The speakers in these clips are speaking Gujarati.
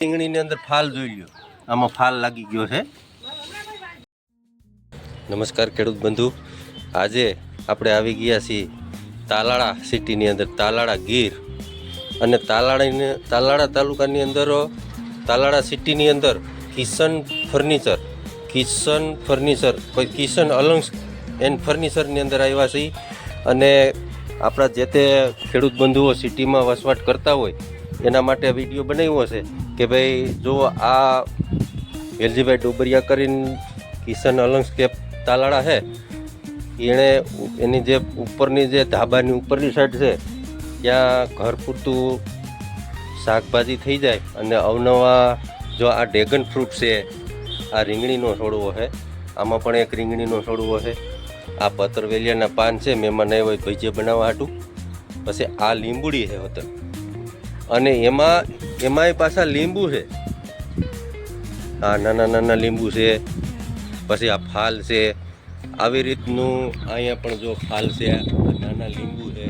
રીંગણીની અંદર ફાલ જોઈ લ્યો, આમાં ફાલ લાગી ગયો છે. નમસ્કાર ખેડૂત બંધુ, આજે આપણે આવી ગયા છીએ તાલાળા સિટીની અંદર, તાલાળા ગીર. અને તાલાળા તાલુકાની અંદર, તાલાળા સિટીની અંદર કિશન અલંગ એન્ડ ફર્નિચરની અંદર આવ્યા છીએ. અને આપણા જે તે ખેડૂત બંધુઓ સિટીમાં વસવાટ કરતા હોય એના માટે વિડીયો બનાવ્યો છે કે ભાઈ જો આ વેલજીભાઈ ડોબરિયા કરીને કિશન અલંગસ્કેપ તાલાળા છે, એણે એની જે ઉપરની જે ધાબાની ઉપરની સાઈડ છે ત્યાં ઘર પૂરતું શાકભાજી થઈ જાય. અને અવનવા જો આ ડ્રેગન ફ્રૂટ છે, આ રીંગણીનો છોડવો છે, આમાં પણ એક રીંગણીનો છોડવો છે, આ પતરવેલિયાના પાન છે મહેમાન આવ્યા હોય ભજીયા બનાવવા હાટું. પછી આ લીંબુડી છે હોતર, અને એમાંય પાછા લીંબુ છે, આ નાના નાના લીંબુ છે. પછી આ ફાલ છે, આવી રીતનું અહીંયા પણ જો ફાલ છે, નાના લીંબુ છે.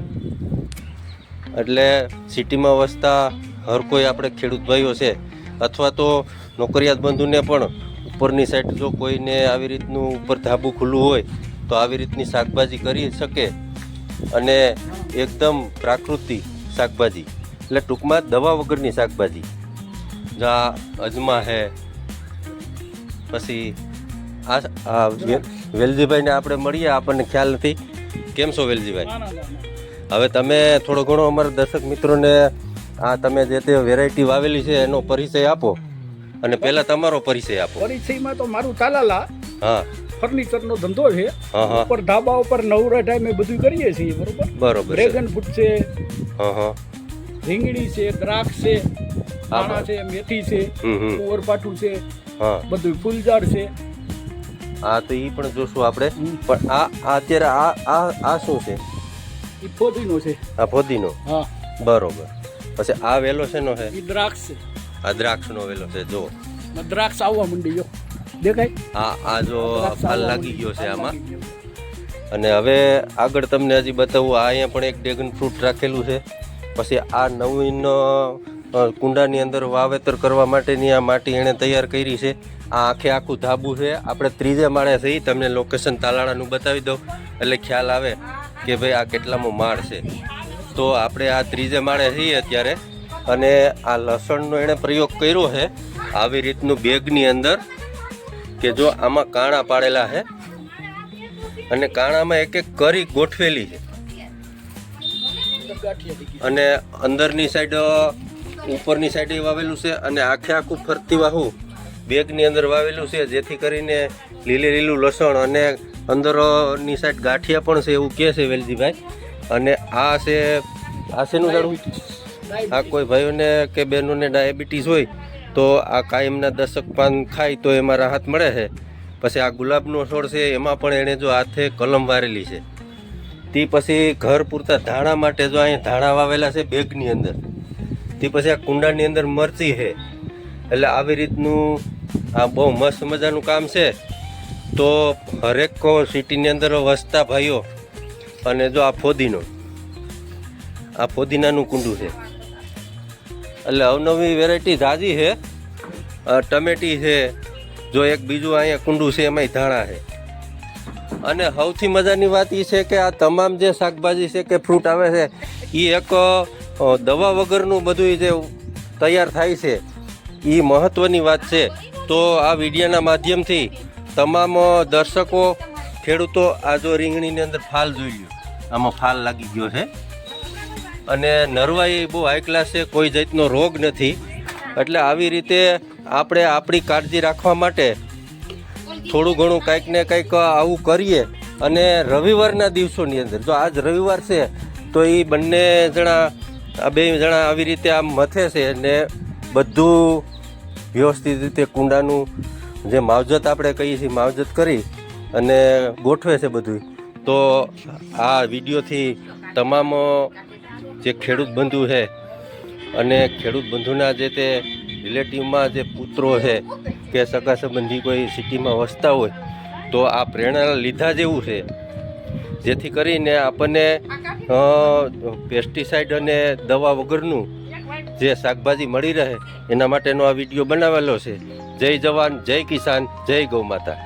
એટલે સિટીમાં વસતા હર કોઈ આપણે ખેડૂત ભાઈઓ છે અથવા તો નોકરિયાત બંધુને પણ ઉપરની સાઈડ જો કોઈને આવી રીતનું ઉપર ધાબું ખુલ્લું હોય તો આવી રીતની શાકભાજી કરી શકે. અને એકદમ પ્રાકૃતિક શાકભાજી, એટલે ટૂંકમાં દવા વગરની શાકભાજી. જા અજમા છે, પછી આ વેલજીભાઈને આપણે મળીએ, આપણને ખ્યાલ નથી. કેમ છો વેલજીભાઈ? હવે તમે થોડો ઘણો અમારા દર્શક મિત્રોને આ તમે જે તે વેરાયટી વાવેલી છે એનો પરિચય આપો, અને પહેલા તમારો પરિચય આપો. પરિચયમાં તો મારું તાલાલા હા ફર્નિચરનો ધંધો છે. ઉપર ધાબા ઉપર નવરા ટાઈમે બધું કરીએ છીએ. બરોબર. ડ્રેગન ફ્રૂટ છે, રીંગણી છે, દ્રાક્ષ છે, દાણા છે, મેથી છે, કુંવરપાઠું છે, બધું ફૂલઝાડ છે. હા, તો એ પણ જોશું આપણે. પણ આ અત્યારે આ શું છે? એ ફોદીનો છે. આ ફોદીનો? હા, બરોબર. પછી આ વેલો શેનો છે? એ દ્રાક્ષ છે. આ દ્રાક્ષનો વેલો છે. જો દ્રાક્ષ આવવા માંડી, જો દેખાય. આ જો ફાલ લાગી ગયો છે આમાં. અને હવે આગળ તમને હજી બતાવું, આ અહીંયા પણ એક ડ્રેગન ફ્રૂટ રાખેલું છે. પછી આ નવીન કુંડાની અંદર વાવેતર કરવા માટેની આ માટી એણે તૈયાર કરી છે. આ આખું ધાબુ છે. આપણે ત્રીજે માળે છીએ, તમને લોકેશન તાલાળાનું બતાવી દઉં એટલે ખ્યાલ આવે કે ભાઈ આ કેટલામો માળ છે. તો આપણે આ ત્રીજે માળે છીએ અત્યારે. અને આ લસણનો એણે પ્રયોગ કર્યો છે આવી રીતનું બેગની અંદર, કે જો આમાં કાણા પાડેલા છે અને કાણામાં એક એક કરી ગોઠવેલી છે. અને અંદરની સાઈડ ઉપરની સાઈડે વાવેલું છે, અને આખું ફરતી વાહું બેગની અંદર વાવેલું છે, જેથી કરીને લીલું લસણ અને અંદરની સાઈડ ગાંઠિયા પણ છે એવું કહે છે વેલજીભાઈ. અને આ શેનું ઝાડવું? આ કોઈ ભાઈઓને કે બહેનોને ડાયાબિટીસ હોય તો આ કાયમના 10 પાન ખાય તો એમાં રાહત મળે છે. પછી આ ગુલાબનો છોડ છે, એમાં પણ એણે જો હાથે કલમ વારેલી છે. તે પછી ઘર પૂરતા ધાણા માટે જો અહીંયા ધાણા વાવેલા છે બેગની અંદર. તે પછી આ કુંડાની અંદર મરચી છે. એટલે આવી રીતનું આ બહુ મસ્ત મજાનું કામ છે. તો હરેક સિટીની અંદર વસતા ભાઈઓ, અને જો આ ફોદીનાનું કુંડું છે. એટલે અવનવી વેરાયટી ઝાજી છે. ટમેટી છે, જો એક બીજું અહીંયા કુંડું છે એમાંય ધાણા છે. અને સૌથી મજાની વાત એ છે કે આ તમામ જે શાકભાજી છે કે ફ્રૂટ આવે છે એ એક દવા વગરનું બધું જે તૈયાર થાય છે, એ મહત્ત્વની વાત છે. તો આ વિડીયોના માધ્યમથી તમામ દર્શકો, ખેડૂતો, આ જો રીંગણીની અંદર ફાલ જોઈ લ્યો, આમાં ફાલ લાગી ગયો છે. અને નરવાઈ બહુ હાઈ ક્લાસ છે, કોઈ જાતનો રોગ નથી. એટલે આવી રીતે આપણે આપણી કાળજી રાખવા માટે થોડું ઘણું કંઈક ને કંઈક આવું કરીએ. અને રવિવારના દિવસોની અંદર, જો આજ રવિવાર છે તો એ બંને જણા, આ બે જણા આવી રીતે આમ મથે છે ને બધું વ્યવસ્થિત રીતે કુંડાનું જે માવજત આપણે કહીએ છીએ માવજત કરી અને ગોઠવે છે બધું. તો આ વિડીયોથી તમામ જે ખેડૂત બંધુ છે અને ખેડૂત બંધુના જે તે રિલેટિવમાં જે પુત્રો છે કે સગા સંબંધી કોઈ સિટીમાં વસતા હોય તો આ પ્રેરણા લીધા જેવું છે. જેથી કરીને આપણને પેસ્ટિસાઇડ અને દવા વગરનું જે શાકભાજી મળી રહે એના માટેનો આ વિડીયો બનાવેલો છે. જય જવાન, જય કિસાન, જય ગૌ માતા.